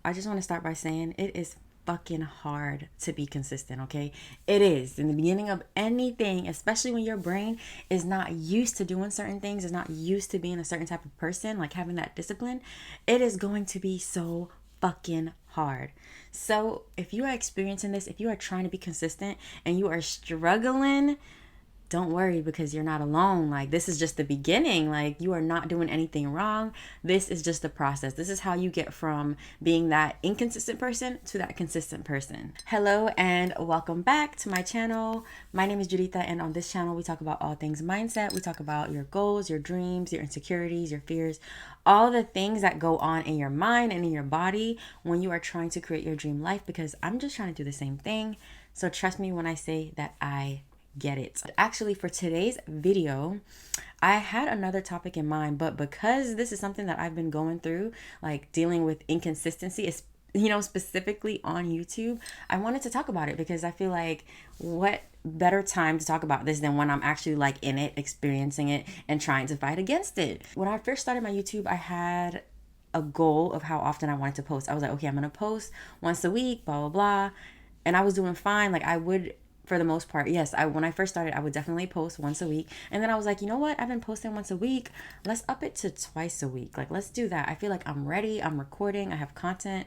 I just want to start by saying it is fucking hard to be consistent, okay? It is. In the beginning of anything, especially when your brain is not used to doing certain things, is not used to being a certain type of person, like having that discipline, it is going to be so fucking hard. So, if you are experiencing this, if you are trying to be consistent and you are struggling, don't worry because you're not alone. Like, this is just the beginning. Like, you are not doing anything wrong. This is just the process. This is how you get from being that inconsistent person to that consistent person. Hello and welcome back to my channel. My name is Juditha, and on this channel we talk about all things mindset. We talk about your goals, your dreams, your insecurities, your fears, all the things that go on in your mind and in your body when you are trying to create your dream life, because I'm just trying to do the same thing. So trust me when I say that I get it. Actually, for today's video, I had another topic in mind, but because this is something that I've been going through, like dealing with inconsistency, is specifically on YouTube, I wanted to talk about it because I feel like what better time to talk about this than when I'm actually like in it, experiencing it, and trying to fight against it. When I first started my YouTube, I had a goal of how often I wanted to post. I was like, okay, I'm gonna post once a week, blah blah blah, and I was doing fine. Like, I would, for the most part, yes, when I first started, I would definitely post once a week. And then I was like, you know what? I've been posting once a week. Let's up it to twice a week. Like, let's do that. I feel like I'm ready. I'm recording. I have content.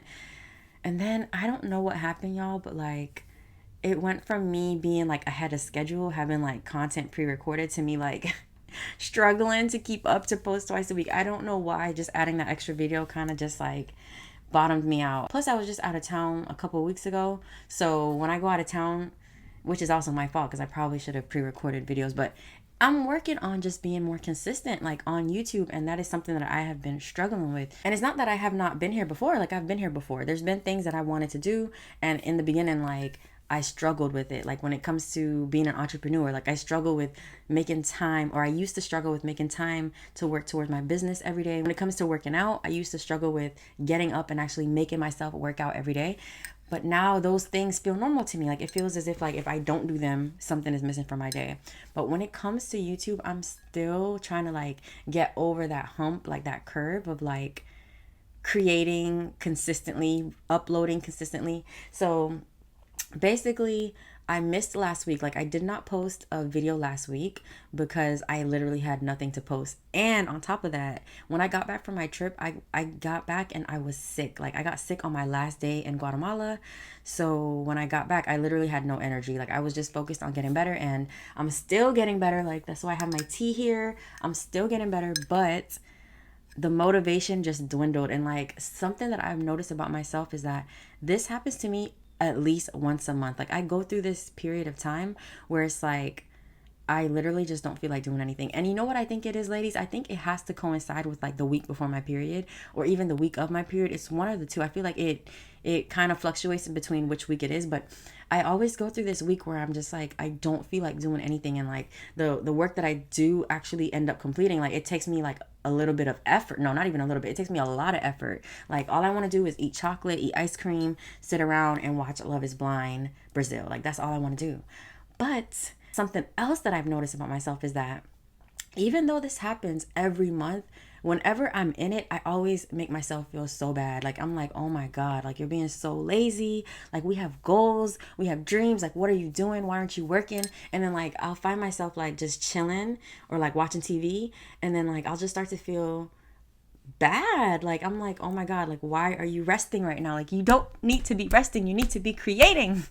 And then I don't know what happened, y'all, but like, it went from me being like ahead of schedule, having like content pre-recorded, to me like struggling to keep up to post twice a week. I don't know why. Just adding that extra video kind of just like bottomed me out. Plus, I was just out of town a couple of weeks ago. So when I go out of town, which is also my fault because I probably should have pre-recorded videos, but I'm working on just being more consistent, like on YouTube, and that is something that I have been struggling with. And it's not that I have not been here before. Like, I've been here before. There's been things that I wanted to do, and in the beginning, like, I struggled with it. Like, when it comes to being an entrepreneur, like, I struggle with making time, or I used to struggle with making time to work towards my business every day. When it comes to working out, I used to struggle with getting up and actually making myself work out every day. But now those things feel normal to me. Like, it feels as if, like, if I don't do them, something is missing from my day. But when it comes to YouTube, I'm still trying to like get over that hump, like that curve of like creating consistently, uploading consistently. So basically, I missed last week. Like, I did not post a video last week because I literally had nothing to post. And on top of that, when I got back from my trip, I got back and I was sick. Like, I got sick on my last day in Guatemala. So when I got back, I literally had no energy. Like, I was just focused on getting better, and I'm still getting better. Like, that's why I have my tea here. I'm still getting better, but the motivation just dwindled. And like, something that I've noticed about myself is that this happens to me at least once a month. Like, I go through this period of time where it's like I literally just don't feel like doing anything. And you know what I think it is, ladies? I think it has to coincide with like the week before my period, or even the week of my period. It's one of the two. I feel like it kind of fluctuates in between which week it is, but I always go through this week where I'm just like, I don't feel like doing anything. And like, the work that I do actually end up completing, like, it takes me like a little bit of effort. No, not even a little bit. It takes me a lot of effort. Like, all I want to do is eat chocolate, eat ice cream, sit around and watch Love is Blind Brazil. Like, that's all I want to do. But something else that I've noticed about myself is that even though this happens every month, whenever I'm in it, I always make myself feel so bad. Like, I'm like, oh my God, like, you're being so lazy. Like, we have goals, we have dreams. Like, what are you doing? Why aren't you working? And then like, I'll find myself like just chilling or like watching TV. And then like, I'll just start to feel bad. Like, I'm like, oh my God, like, why are you resting right now? Like, you don't need to be resting. You need to be creating.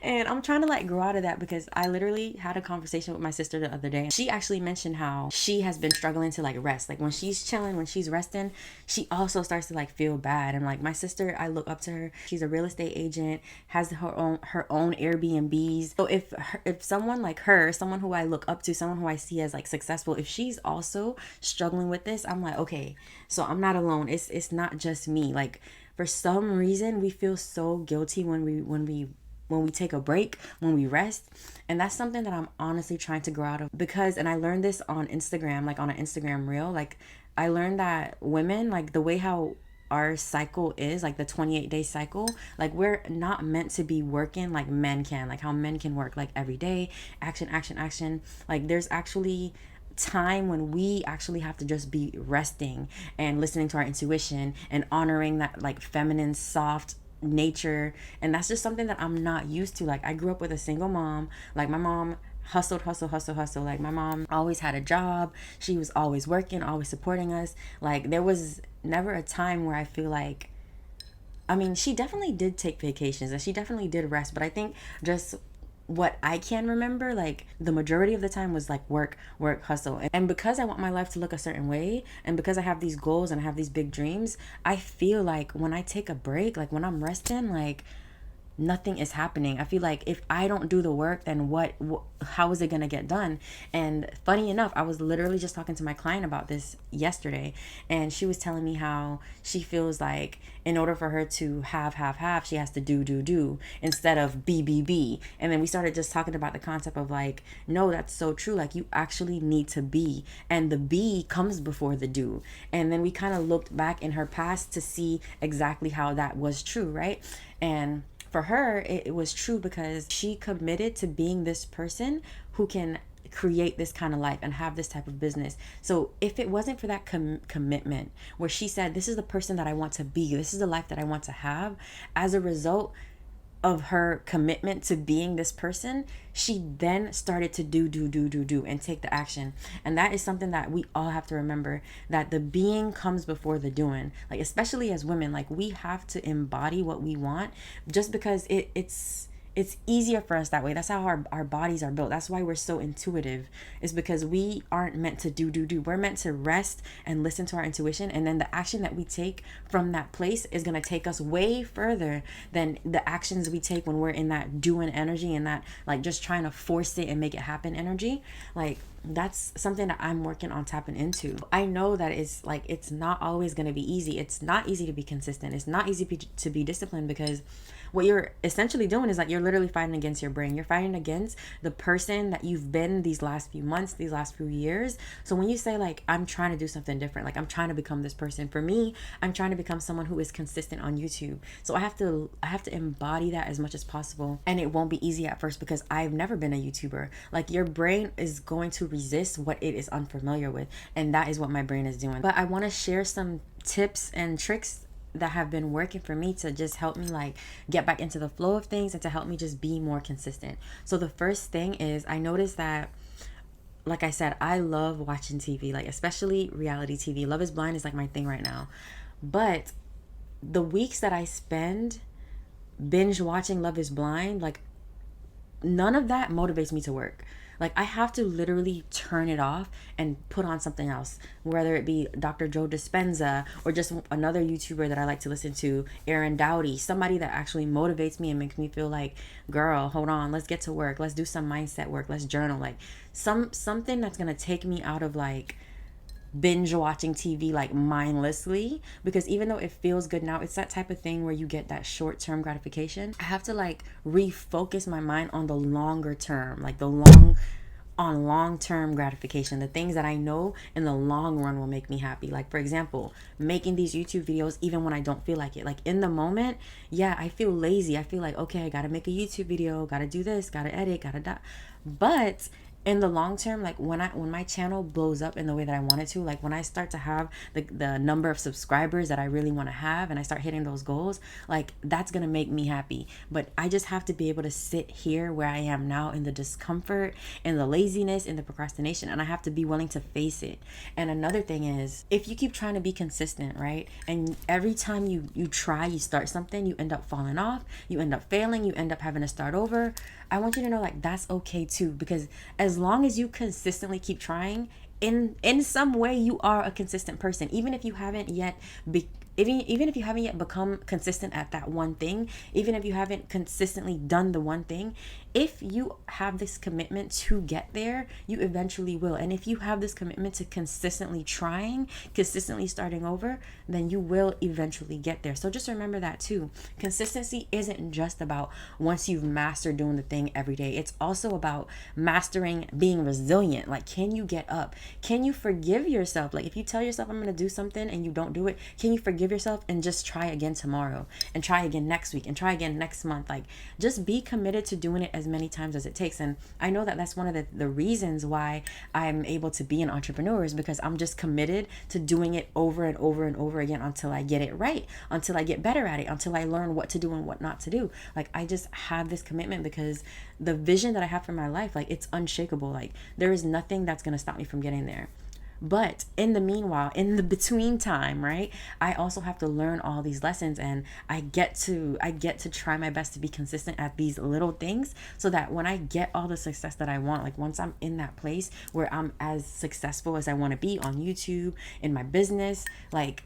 And I'm trying to like grow out of that, because I literally had a conversation with my sister the other day. She actually mentioned how she has been struggling to like rest. Like, when she's chilling, when she's resting, she also starts to like feel bad. And like, my sister, I look up to her. She's a real estate agent, has her own Airbnbs. So if someone like her, someone who I look up to, someone who I see as like successful, if she's also struggling with this, I'm like, okay, so I'm not alone. It's not just me. Like, for some reason, we feel so guilty when we take a break, when we rest. And that's something that I'm honestly trying to grow out of, because, and I learned this on Instagram, like on an Instagram reel. Like, I learned that women, like, the way how our cycle is, like the 28-day cycle, like, we're not meant to be working like men can, like how men can work like every day, action, action, action. Like, there's actually time when we actually have to just be resting and listening to our intuition and honoring that like feminine, soft nature. And that's just something that I'm not used to. Like, I grew up with a single mom. Like, my mom hustle. Like, my mom always had a job. She was always working, always supporting us. Like, there was never a time where I feel like, I mean, she definitely did take vacations and she definitely did rest, but I think just what I can remember, like, the majority of the time was like work, hustle. And because I want my life to look a certain way, and because I have these goals and I have these big dreams, I feel like when I take a break, like when I'm resting, like, nothing is happening. I feel like if I don't do the work, then how is it going to get done? And funny enough, I was literally just talking to my client about this yesterday, and she was telling me how she feels like in order for her to have, she has to do instead of be. And then we started just talking about the concept of like, no, that's so true. Like, you actually need to be, and the be comes before the do. And then we kind of looked back in her past to see exactly how that was true, right? And for her, it was true because she committed to being this person who can create this kind of life and have this type of business. So if it wasn't for that commitment where she said, this is the person that I want to be, this is the life that I want to have, as a result of her commitment to being this person, she then started to do and take the action. And that is something that we all have to remember, that the being comes before the doing. Like, especially as women, like, we have to embody what we want, just because it's easier for us that way. That's how our bodies are built. That's why we're so intuitive, is because we aren't meant to do. We're meant to rest and listen to our intuition. And then the action that we take from that place is going to take us way further than the actions we take when we're in that doing energy and that, like, just trying to force it and make it happen energy. Like, that's something that I'm working on tapping into. I know that it's not always going to be easy. It's not easy to be consistent. It's not easy to be disciplined, because what you're essentially doing is like, you're literally fighting against your brain. You're fighting against the person that you've been these last few months, these last few years. So when you say like, I'm trying to do something different, like I'm trying to become this person, for me, I'm trying to become someone who is consistent on YouTube. So I have to embody that as much as possible. And it won't be easy at first, because I've never been a YouTuber. Like, your brain is going to resist what it is unfamiliar with. And that is what my brain is doing. But I want to share some tips and tricks that have been working for me to just help me like get back into the flow of things and to help me just be more consistent. So the first thing is, I noticed that, like I said, I love watching TV, like especially reality TV. Love is Blind is like my thing right now. But the weeks that I spend binge watching Love is Blind, like none of that motivates me to work. Like, I have to literally turn it off and put on something else, whether it be Dr. Joe Dispenza or just another YouTuber that I like to listen to, Aaron Dowdy, somebody that actually motivates me and makes me feel like, girl, hold on, let's get to work. Let's do some mindset work. Let's journal. Like something that's going to take me out of like binge watching TV like mindlessly, because even though it feels good now, it's that type of thing where you get that short-term gratification. I have to like refocus my mind on the longer term, like long-term gratification, the things that I know in the long run will make me happy. Like, for example, making these YouTube videos even when I don't feel like it. Like, in the moment, yeah, I feel lazy. I feel like, okay, I gotta make a YouTube video, gotta do this, gotta edit, gotta that. But in the long term, like when my channel blows up in the way that I want it to, like when I start to have the number of subscribers that I really want to have, and I start hitting those goals, like that's gonna make me happy. But I just have to be able to sit here where I am now in the discomfort and the laziness and the procrastination, and I have to be willing to face it. And another thing is, if you keep trying to be consistent, right, and every time you start something, you end up falling off, you end up failing, you end up having to start over, I want you to know like that's okay too, because as long as you consistently keep trying, in some way you are a consistent person. Even if you haven't yet even if you haven't yet become consistent at that one thing, even if you haven't consistently done the one thing, if you have this commitment to get there, you eventually will. And if you have this commitment to consistently trying, consistently starting over, then you will eventually get there. So just remember that too. Consistency isn't just about once you've mastered doing the thing every day. It's also about mastering being resilient. Like, can you get up? Can you forgive yourself? Like, if you tell yourself I'm going to do something and you don't do it, can you forgive yourself and just try again tomorrow and try again next week and try again next month? Like, just be committed to doing it as many times as it takes. And I know that that's one of the reasons why I'm able to be an entrepreneur, is because I'm just committed to doing it over and over and over again until I get it right, until I get better at it, until I learn what to do and what not to do. Like, I just have this commitment because the vision that I have for my life, like, it's unshakable. Like, there is nothing that's going to stop me from getting there. But in the meanwhile, in the between time, right, I also have to learn all these lessons, and I get to try my best to be consistent at these little things, so that when I get all the success that I want, like once I'm in that place where I'm as successful as I want to be on YouTube, in my business, like,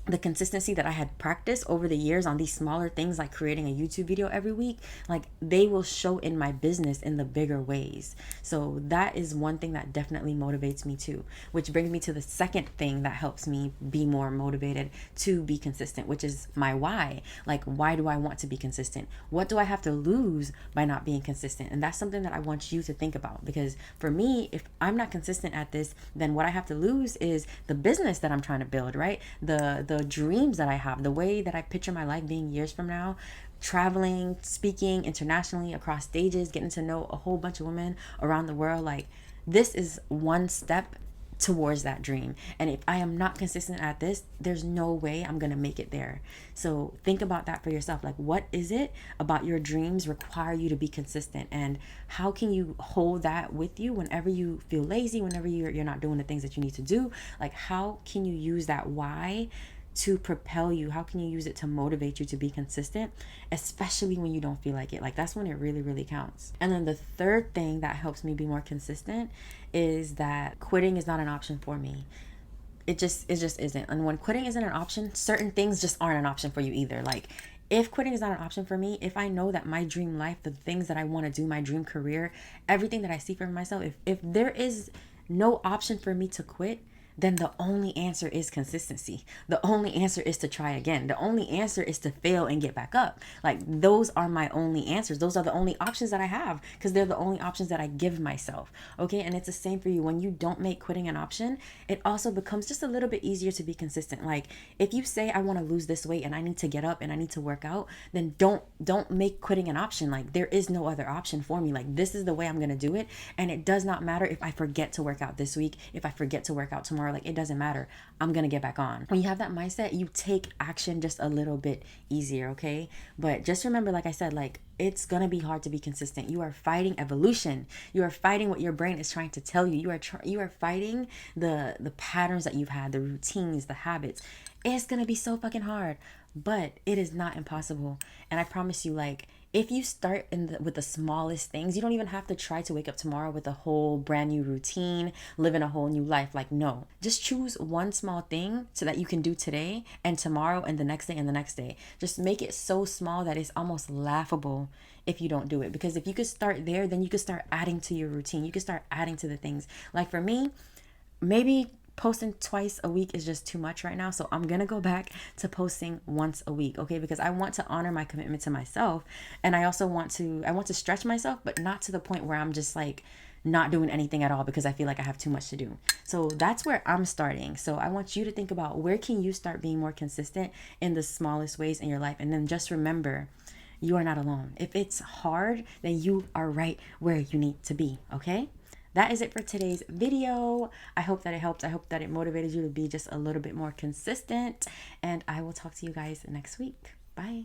the consistency that I had practiced over the years on these smaller things, like creating a YouTube video every week, like, they will show in my business in the bigger ways. So that is one thing that definitely motivates me too, which brings me to the second thing that helps me be more motivated to be consistent, which is my why. Like, why do I want to be consistent? What do I have to lose by not being consistent? And that's something that I want you to think about, because for me, if I'm not consistent at this, then what I have to lose is the business that I'm trying to build, right? The dreams that I have, the way that I picture my life being years from now, traveling, speaking internationally across stages, getting to know a whole bunch of women around the world. Like, this is one step towards that dream. And if I am not consistent at this, there's no way I'm going to make it there. So think about that for yourself. Like, what is it about your dreams require you to be consistent? And how can you hold that with you whenever you feel lazy, whenever you're not doing the things that you need to do? Like, how can you use that why to propel you? How can you use it to motivate you to be consistent, especially when you don't feel like it? Like, that's when it really, really counts. And then the third thing that helps me be more consistent is that quitting is not an option for me. It just isn't. And when quitting isn't an option, certain things just aren't an option for you either. Like, if quitting is not an option for me, if I know that my dream life, the things that I want to do, my dream career, everything that I see for myself, if there is no option for me to quit, then the only answer is consistency. The only answer is to try again. The only answer is to fail and get back up. Like, those are my only answers. Those are the only options that I have, because they're the only options that I give myself. Okay. And it's the same for you. When you don't make quitting an option, it also becomes just a little bit easier to be consistent. Like, if you say, I want to lose this weight and I need to get up and I need to work out, then don't make quitting an option. Like, there is no other option for me. Like, this is the way I'm going to do it. And it does not matter if I forget to work out this week, if I forget to work out tomorrow. Like, it doesn't matter. I'm gonna get back on. When you have that mindset, you take action just a little bit easier, okay? But just remember, like I said, like, it's gonna be hard to be consistent. You are fighting evolution. You are fighting what your brain is trying to tell you. You are fighting the patterns that you've had, the routines, the habits. It's gonna be so fucking hard, but it is not impossible. And I promise you, like, if you start with the smallest things, you don't even have to try to wake up tomorrow with a whole brand new routine, living a whole new life. Like, no, just choose one small thing so that you can do today and tomorrow and the next day and the next day. Just make it so small that it's almost laughable if you don't do it. Because if you could start there, then you could start adding to your routine. You could start adding to the things. Like, for me, maybe posting twice a week is just too much right now. So I'm going to go back to posting once a week. Okay. Because I want to honor my commitment to myself. And I also want to stretch myself, but not to the point where I'm just like not doing anything at all because I feel like I have too much to do. So that's where I'm starting. So I want you to think about, where can you start being more consistent in the smallest ways in your life? And then just remember, you are not alone. If it's hard, then you are right where you need to be. Okay. That is it for today's video. I hope that it helped. I hope that it motivated you to be just a little bit more consistent. And I will talk to you guys next week. Bye.